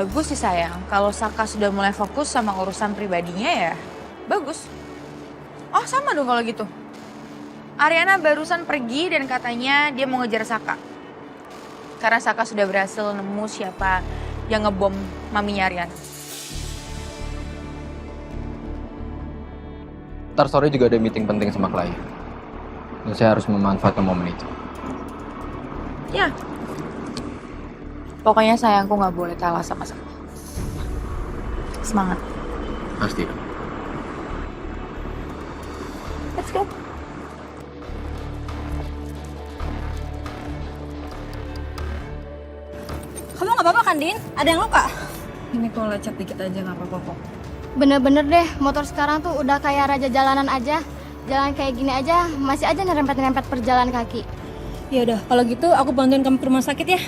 Bagus sih sayang, kalau Saka sudah mulai fokus sama urusan pribadinya ya bagus. Oh sama dong kalau gitu. Ariana barusan pergi dan katanya dia mau ngejar Saka. Karena Saka sudah berhasil nemu siapa yang ngebom maminya Ariana. Ntar sore juga ada meeting penting sama klien. Dan saya harus memanfaatkan momen itu. Ya. Pokoknya sayangku nggak boleh kalah sama Saka. Semangat. Pasti. Let's go. Kamu nggak apa-apa kan, Din? Ada yang luka? Ini kalau lecet dikit aja nggak apa-apa kok. Bener-bener deh, motor sekarang tuh udah kayak raja jalanan aja. Jalan kayak gini aja, masih aja nerempet-nerempet perjalan kaki. Ya udah, kalau gitu aku bantuin kamu ke rumah sakit ya.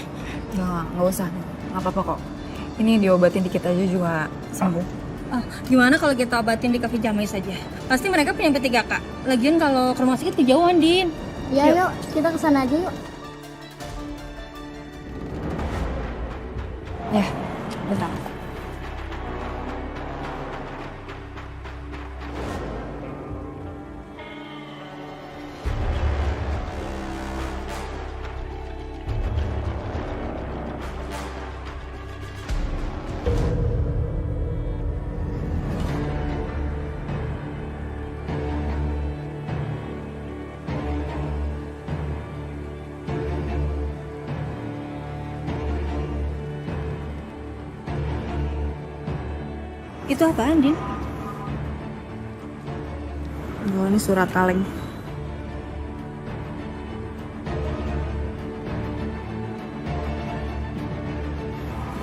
Nggak usah. Nggak apa-apa kok. Ini diobatin dikit aja juga sembuh. Oh, gimana kalau kita obatin di Cafe Jamai saja? Pasti mereka punya P3K. Lagian kalau ke rumah sakit kejauhan, Din. Ya yuk, kita kesana aja yuk. Ya, bentar. Itu apaan, Din? Oh, ini surat kaleng.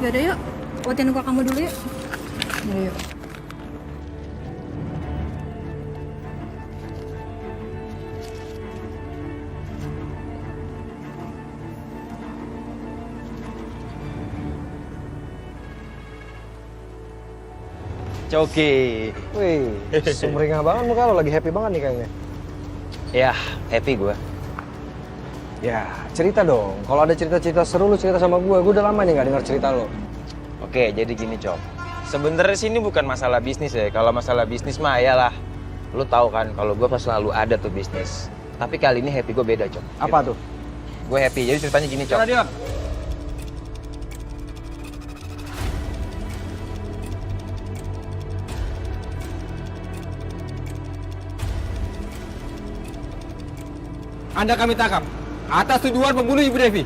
Ya udah yuk, obatin luka kamu dulu yuk. Yuk. Coki. Wih, sumringah banget muka lo, lagi happy banget nih kayaknya. Ya, happy gue. Ya, cerita dong. Kalau ada cerita-cerita seru lu cerita sama gue. Gue udah lama nih gak dengar cerita lo. Oke, jadi gini, Cok. Sebenarnya sini bukan masalah bisnis ya. Kalau masalah bisnis mah ayalah. Lu tahu kan kalau gue pas selalu ada tuh bisnis. Tapi kali ini happy gue beda, Cok. Apa tuh? Gue happy. Jadi ceritanya gini, Cok. dia. Anda kami tangkap atas tuduhan membunuh Ibu Devi.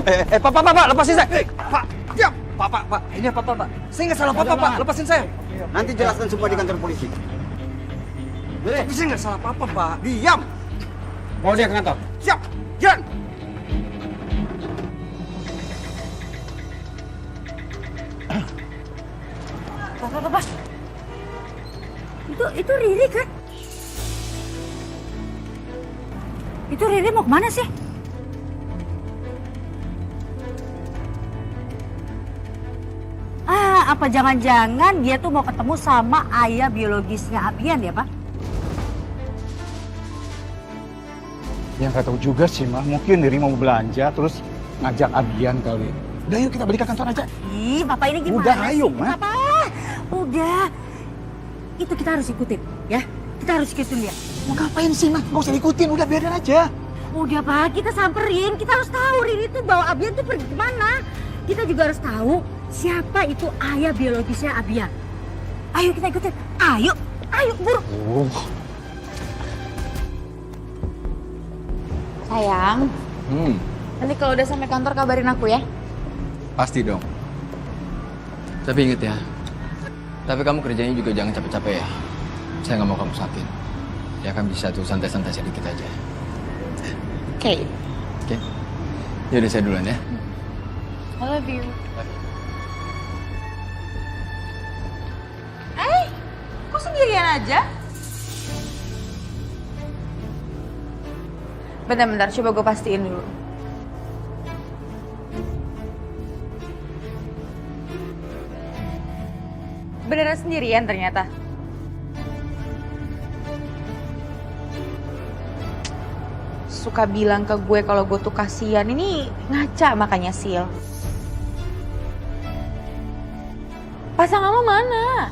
Pak, lepasin saya. Pak, diam. Pak. Ini apa, Pak? Saya nggak salah apa-apa, Pak. Lepasin saya. Nanti jelaskan semua di kantor polisi. Tapi saya nggak salah apa-apa, Pak. Diam. Bawa dia ke kantor. Siap. Jalan. Pak. Itu Riri kan? Itu Riri mau kemana sih? Apa jangan-jangan dia tuh mau ketemu sama ayah biologisnya Abian ya, Pak? Yang nggak tahu juga sih, mah. Mungkin Riri mau belanja, terus ngajak Abian kali. Udah yuk kita balik ke kantor aja. Ih, Bapak ini gimana Udah, sih? ayo, Ma. Apa? Udah. Itu kita harus ikutin, ya. Kita harus ikutin dia. Mau ngapain sih, mah? Nggak usah ikutin, udah biarin aja. Udah, Pak, kita samperin. Kita harus tahu Riri itu bawa Abian tuh pergi kemana. Kita juga harus tahu siapa itu ayah biologisnya Abian. Ayo kita ikutin. Ayo, buru. Sayang, nanti kalau udah sampai kantor kabarin aku ya. Pasti dong. Tapi inget ya, tapi kamu kerjanya juga jangan capek-capek ya. Saya nggak mau kamu sakit. Ya kan bisa tuh santai-santai sedikit aja. Oke. Oke? Yaudah saya duluan ya. I love you. Kok sendirian aja? Bentar, coba gue pastiin dulu. Beneran sendirian ternyata. suka bilang ke gue kalau gue tuh kasihan. Ini ngaca makanya, Sil. Pasangan lo mana?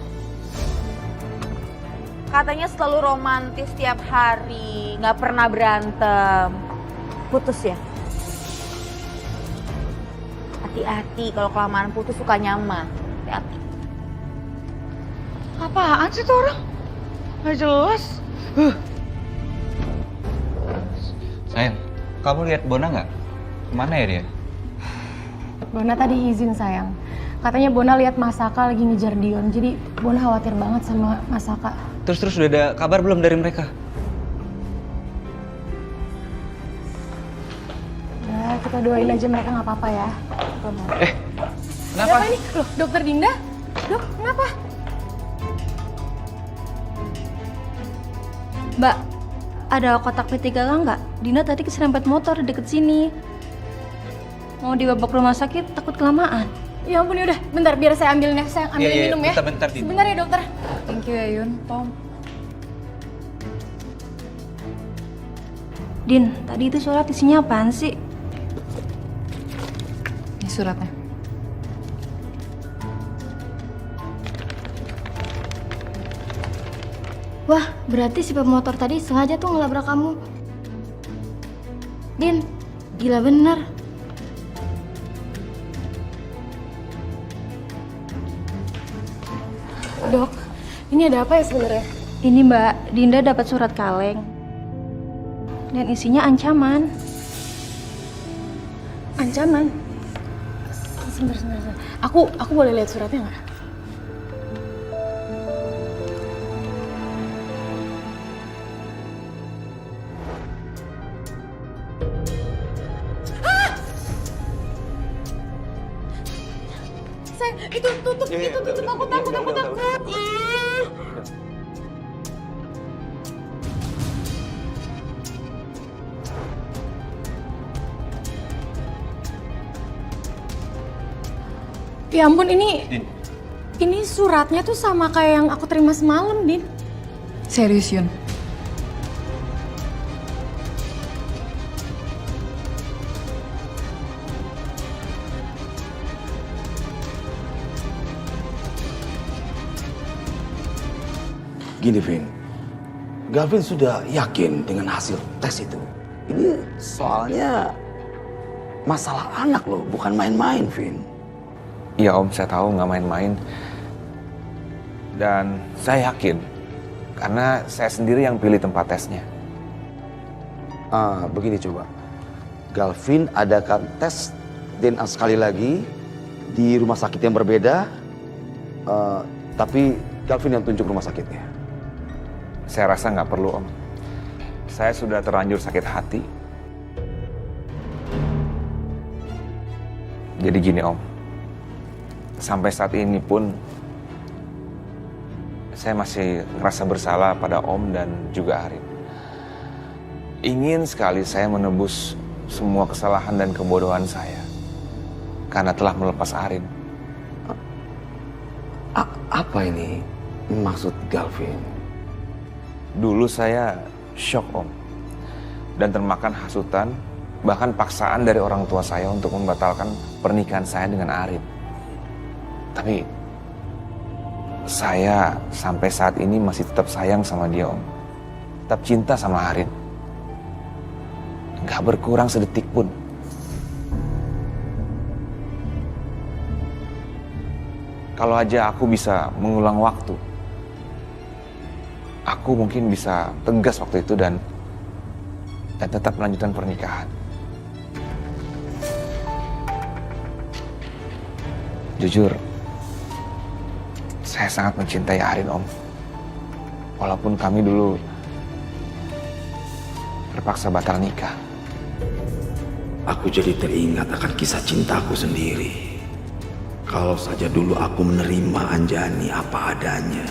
Katanya selalu romantis tiap hari, nggak pernah berantem. Putus ya? Hati-hati, kalau kelamaan putus suka nyaman. Hati-hati. Apaan sih tuh orang? Gak jelas. Sayang, kamu lihat Bona nggak? Kemana ya dia? Bona tadi izin sayang. Katanya Bona lihat Masaka lagi ngejar Dion. Jadi Bona khawatir banget sama Masaka. Terus udah ada kabar belum dari mereka? Ya kita doain aja mereka nggak apa-apa ya. Kenapa? Apa ini? Loh, Dokter Dinda? Dok, kenapa? Mbak, ada kotak P3K nggak? Dina tadi keserempet motor di deket sini. Mau dibawa ke rumah sakit, takut kelamaan. Ya ampun, udah. Bentar, biar saya ambilin ya. Saya ambilin minum ya. Bentar, Din. Sebentar ya dokter. Thank you ya Yun, Tom. Din, tadi itu surat isinya apaan sih? Ini suratnya. Wah, berarti si pemotor tadi sengaja tuh ngelabrak kamu. Din, gila bener. Dok, ini ada apa ya sebenarnya? Ini Mbak, Dinda dapat surat kaleng. Dan isinya ancaman. Ancaman? Sebentar. Aku boleh lihat suratnya nggak? Sayang, itu tutup, aku takut. Ya ampun, ini suratnya tuh sama kayak yang aku terima semalam, Din. Serius Yun? Gini, Vin. Gavin sudah yakin dengan hasil tes itu. Ini soalnya masalah anak loh, bukan main-main, Vin. Iya Om, saya tahu nggak main-main. Dan saya yakin, karena saya sendiri yang pilih tempat tesnya. Begini coba. Galvin adakan tes DNA sekali lagi di rumah sakit yang berbeda. Tapi Galvin yang tunjuk rumah sakitnya. Saya rasa nggak perlu Om. Saya sudah terlanjur sakit hati. Jadi gini Om, sampai saat ini pun saya masih ngerasa bersalah pada Om dan juga Arin. Ingin sekali saya menebus semua kesalahan dan kebodohan saya karena telah melepas Arin. Apa ini maksud Galvin? Dulu saya shock Om, dan termakan hasutan, bahkan paksaan dari orang tua saya untuk membatalkan pernikahan saya dengan Arin. Tapi saya sampai saat ini masih tetap sayang sama dia Om, tetap cinta sama Arin, nggak berkurang sedetik pun. Kalau aja aku bisa mengulang waktu, aku mungkin bisa tegas waktu itu dan tetap melanjutkan pernikahan. Jujur, saya sangat mencintai Arin Om. Walaupun kami dulu terpaksa batal nikah. Aku jadi teringat akan kisah cintaku sendiri. Kalau saja dulu aku menerima Anjani apa adanya,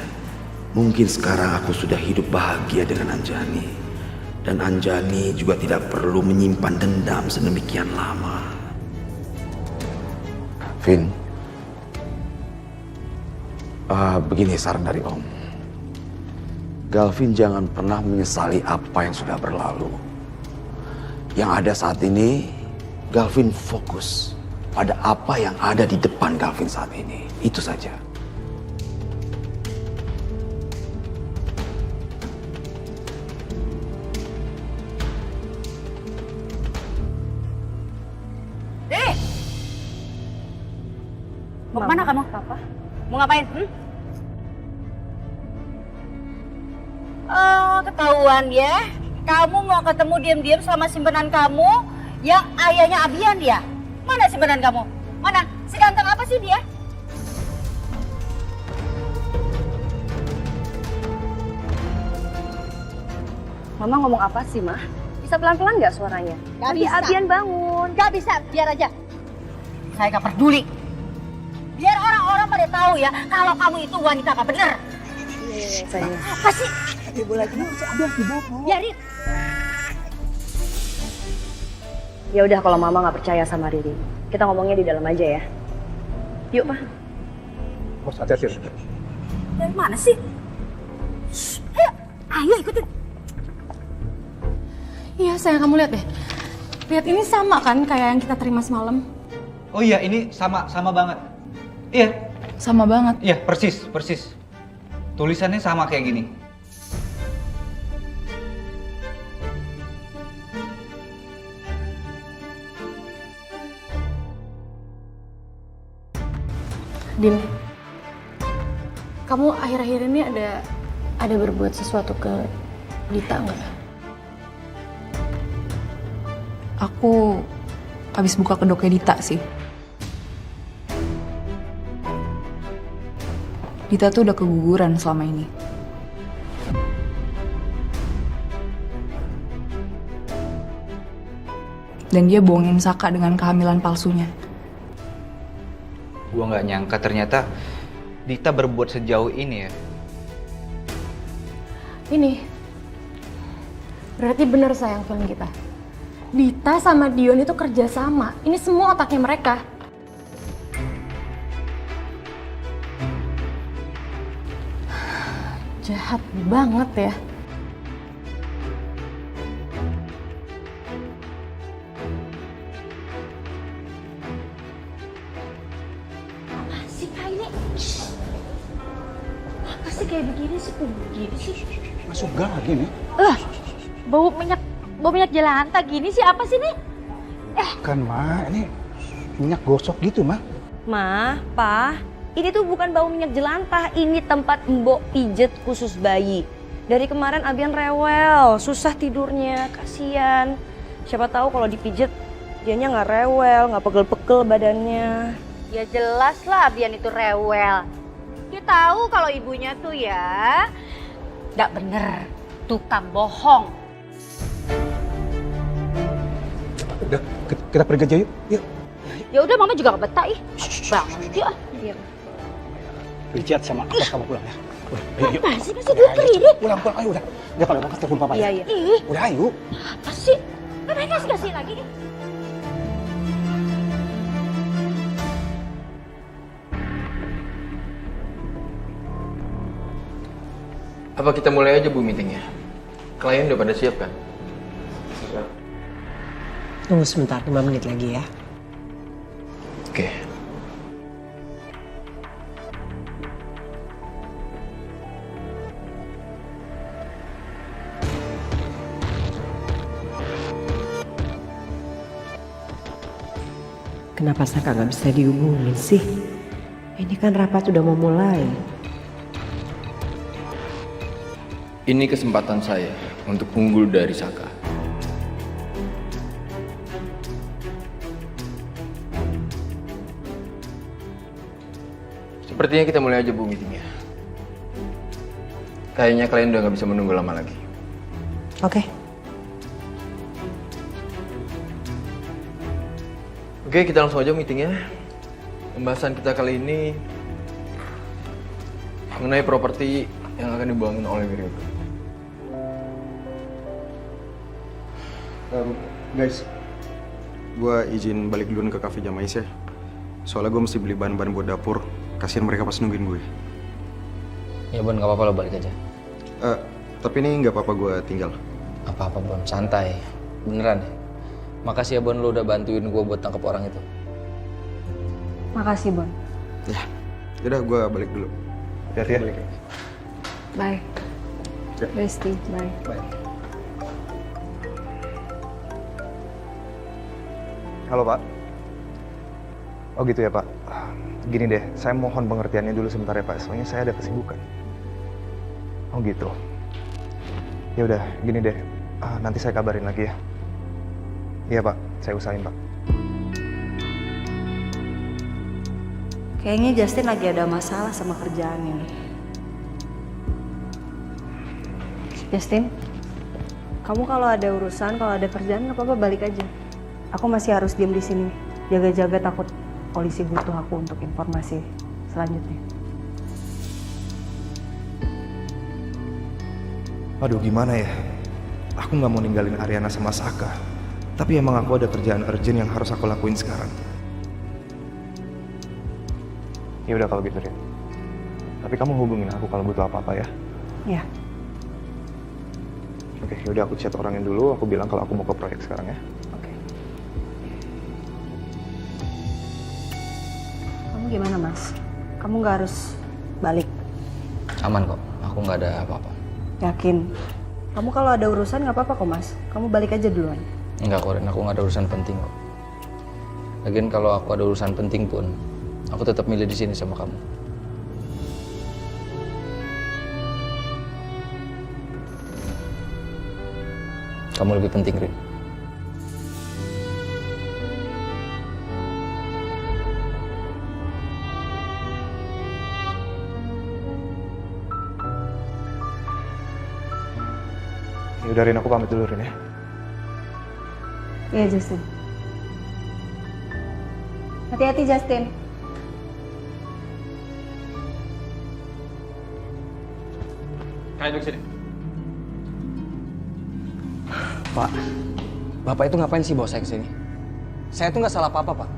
mungkin sekarang aku sudah hidup bahagia dengan Anjani. Dan Anjani juga tidak perlu menyimpan dendam sedemikian lama. Vin, begini saran dari Om. Galvin jangan pernah menyesali apa yang sudah berlalu. Yang ada saat ini, Galvin fokus pada apa yang ada di depan Galvin saat ini. Itu saja. Mau kemana kamu? Papa. Mau ngapain? Oh, ketahuan ya. Kamu mau ketemu diam-diam sama simpenan kamu yang ayahnya Abian ya? Mana simpenan kamu? Mana? Seganteng apa sih dia? Mama ngomong apa sih, Mah? Bisa pelan-pelan nggak suaranya? Nanti Abian bangun. Gak bisa, biar aja. Saya gak peduli. Biar orang-orang pada tahu ya kalau kamu itu wanita gak bener. Sayang. Apa sih? Ibu lagi ada di bawah. Biarin. Ya udah kalau Mama nggak percaya sama Riri, kita ngomongnya di dalam aja ya. Yuk, Pak. Bos, hati-hati. Dari mana sih? Shh, ayo ikutin. Iya sayang, kamu lihat deh. Lihat ini sama kan kayak yang kita terima semalam? Oh iya, ini sama banget. Iya. Sama banget. Iya, persis. Tulisannya sama kayak gini. Din, kamu akhir-akhir ini ada berbuat sesuatu ke Dita nggak? Aku habis buka kedoknya Dita sih. Dita tuh udah keguguran selama ini. Dan dia bohongin Saka dengan kehamilan palsunya. Gua nggak nyangka ternyata Dita berbuat sejauh ini ya. Ini berarti bener sayang film kita. Dita sama Dion itu kerja sama. Ini semua otaknya mereka. Jahat banget ya. Apa sih Kak ini? Apa sih kayak begini sih? Begini sih. Masuk lagi nih. Bau minyak jelantah gini sih apa sih nih? Kan, Ma. Ini minyak gosok gitu, Ma. Ma, Pa, ini tuh bukan bau minyak jelantah, ini tempat Mbok pijet khusus bayi. Dari kemarin Abian rewel, susah tidurnya, kasihan. Siapa tahu kalau dipijet dianya nggak rewel, nggak pegel-pegel badannya. Ya jelas lah Abian itu rewel. Dia tahu kalau ibunya tuh ya nggak bener, tukang bohong. Udah, kita pergi aja yuk. Yuk. Ya udah Mama juga gak betah ih. Banget ya. Richard sama apa kamu pulang ya? Udah, ayo, yuk. Apa sih masih dulu Riri? Pulang, ayo udah. Dia kalau mau telepon papa ya. Iya. Udah, ayo. Apa sih? Kenapa kasih lagi nih? Apa kita mulai aja Bu meetingnya? Klien udah pada siap kan? Tunggu sebentar, 5 menit lagi ya. Oke. Kenapa Saka nggak bisa dihubungin sih? Ini kan rapat sudah mau mulai. Ini kesempatan saya untuk unggul dari Saka. Sepertinya kita mulai aja Bu meetingnya. Kayaknya kalian udah gak bisa menunggu lama lagi. Oke. Oke, kita langsung aja meetingnya. Pembahasan kita kali ini mengenai properti yang akan dibangun oleh Wiryoto. Guys, gue izin balik duluan ke Cafe Jamais ya. Soalnya gue mesti beli bahan-bahan buat dapur. Kasian mereka pas nungguin gue. Ya Bon, gak apa-apa lo balik aja. Tapi ini nggak apa-apa gue tinggal. Apa-apa Bon, santai. Beneran. Makasih ya Bon, lo udah bantuin gue buat tangkap orang itu. Makasih, Bon. Ya, yaudah gue balik dulu. Hati-hati ya. Balik. Bye. Ya. Besti, bye. Bye. Halo Pak. Oh gitu ya Pak. Gini deh, saya mohon pengertiannya dulu sebentar ya Pak. Soalnya saya ada kesibukan. Oh gitu. Ya udah, gini deh. Nanti saya kabarin lagi ya. Iya Pak, saya usahain Pak. Kayaknya Justin lagi ada masalah sama kerjaannya nih. Justin, kamu kalau ada urusan, kalau ada kerjaan nggak apa-apa balik aja. Aku masih harus diam di sini, jaga-jaga takut polisi butuh aku untuk informasi selanjutnya. Aduh gimana ya? Aku nggak mau ninggalin Ariana sama Saka. Tapi emang aku ada kerjaan urgent yang harus aku lakuin sekarang. Ya udah kalau gitu Rin. Tapi kamu hubungin aku kalau butuh apa-apa ya. Ya. Oke, yaudah aku chat orangnya dulu. Aku bilang kalau aku mau ke proyek sekarang ya. Kamu gimana Mas? Kamu nggak harus balik? Aman kok, aku nggak ada apa-apa. Yakin? Kamu kalau ada urusan nggak apa-apa kok Mas. Kamu balik aja duluan. Enggak kok, Ren, aku nggak ada urusan penting kok. Lagian kalau aku ada urusan penting pun, aku tetap milih di sini sama kamu. Kamu lebih penting, Rin. Ya udah Rin, aku pamit dulu Rin ya. Iya Justin. Hati-hati Justin. Kayak duduk sini. Pak, Bapak itu ngapain sih bawa saya ke sini? Saya tuh nggak salah apa-apa, Pak.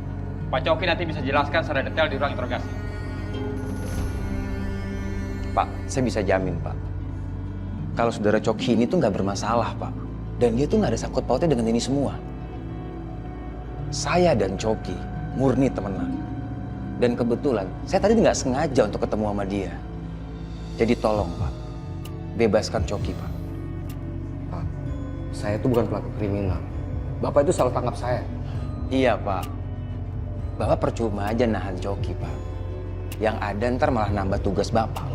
Pak Coki nanti bisa jelaskan secara detail di ruang interogasi. Pak, saya bisa jamin, Pak. Kalau saudara Coki ini tuh nggak bermasalah, Pak. Dan dia tuh nggak ada sangkut pautnya dengan ini semua. Saya dan Coki murni temenan. Dan kebetulan, saya tadi nggak sengaja untuk ketemu sama dia. Jadi tolong, Pak. Bebaskan Coki, Pak. Pak, saya itu bukan pelaku kriminal. Bapak itu salah tangkap saya. Iya, Pak. Bapak percuma aja nahan Coki, Pak. Yang ada ntar malah nambah tugas Bapak.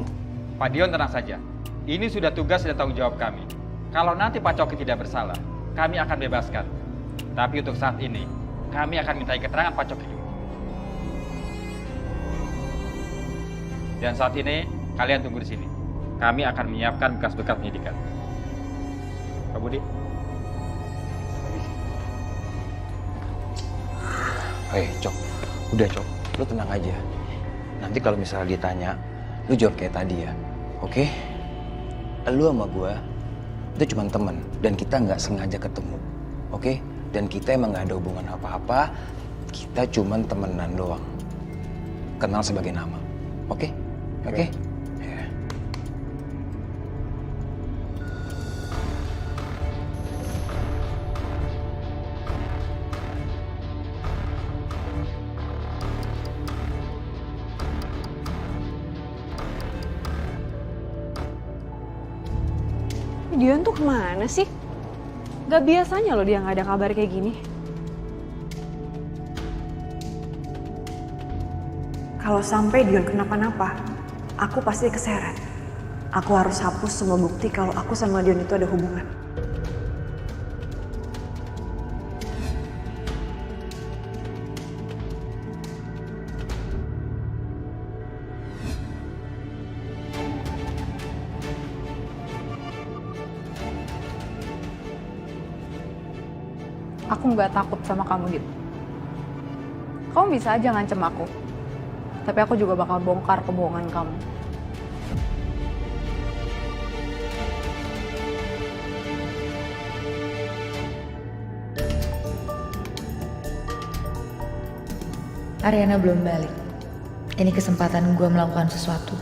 Pak Dion tenang saja. Ini sudah tugas dan tanggung jawab kami. Kalau nanti Pak Coki tidak bersalah, kami akan bebaskan. Tapi untuk saat ini, kami akan mintai keterangan Pak Coki dulu. Dan saat ini, kalian tunggu di sini. Kami akan menyiapkan bekas-bekas penyidikan. Pak Budi? Cok. Udah, Cok. Lu tenang aja. Nanti kalau misalnya ditanya, lu jawab kayak tadi ya. Oke? Lu sama gua itu cuma teman dan kita nggak sengaja ketemu. Oke? Dan kita emang nggak ada hubungan apa-apa. Kita cuma temenan doang. Kenal sebagai nama. Oke? Oke? Ya. Dion tuh kemana sih? Gak biasanya loh dia gak ada kabar kayak gini. Kalau sampai Dion kenapa-napa, aku pasti keseret. Aku harus hapus semua bukti kalau aku sama Dion itu ada hubungan. Aku nggak takut sama kamu gitu. Kamu bisa aja ngancem aku. Tapi aku juga bakal bongkar kebohongan kamu. Ariana belum balik. Ini kesempatan gue melakukan sesuatu.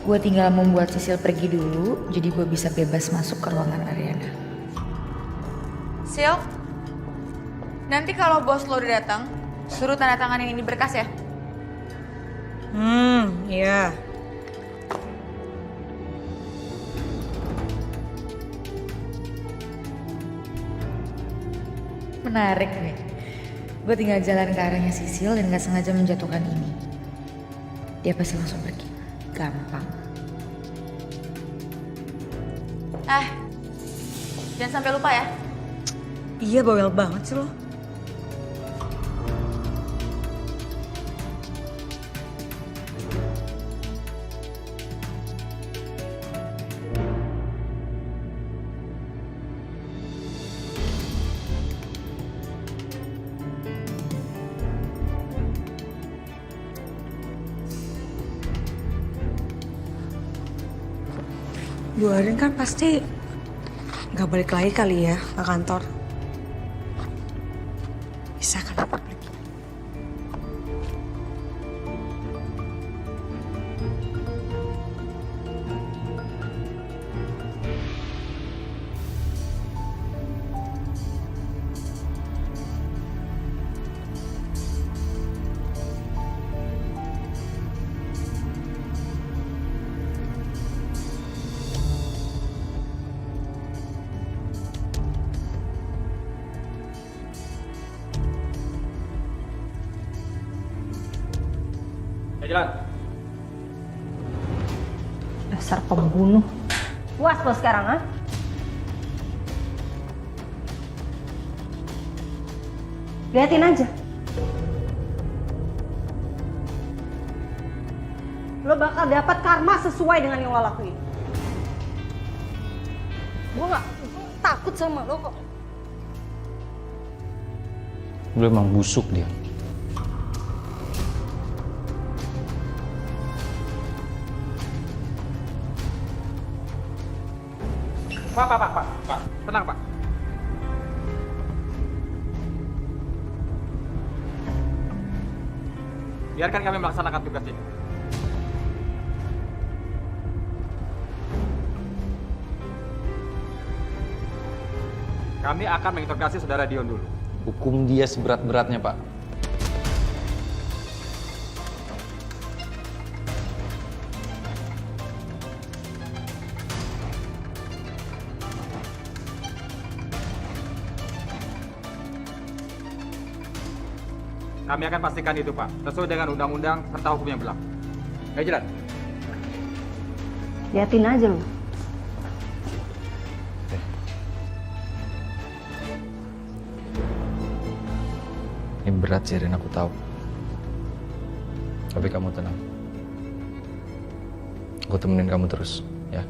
Gue tinggal membuat Sisil pergi dulu, jadi gue bisa bebas masuk ke ruangan Ariana. Sil? Nanti kalau bos lo udah datang, suruh tanda tanganin ini berkas ya. Iya. Menarik nih. Gue tinggal jalan ke arahnya Sisil dan gak sengaja menjatuhkan ini. Dia pasti langsung pergi. Gampang. Jangan sampai lupa ya. Iya, bawel banget sih lo. Bu Arin kan pasti nggak balik lagi kali ya ke kantor. Bisa kan aku pergi? Jalan. Dasar pembunuh. Puas lo sekarang, ah? Liatin aja. Lo bakal dapat karma sesuai dengan yang lo lakuin. Gue gak takut sama lo kok. Lo emang busuk dia. Pak, tenang Pak. Biarkan kami melaksanakan tugas ini. Kami akan menginterogasi saudara Dion dulu. Hukum dia seberat-beratnya, Pak. Kami akan pastikan itu, Pak, sesuai dengan undang-undang serta hukum yang berlaku. Ayo jalan. Liatin aja lo. Ini berat sih, Rin, aku tahu. Tapi kamu tenang. Aku temenin kamu terus, ya.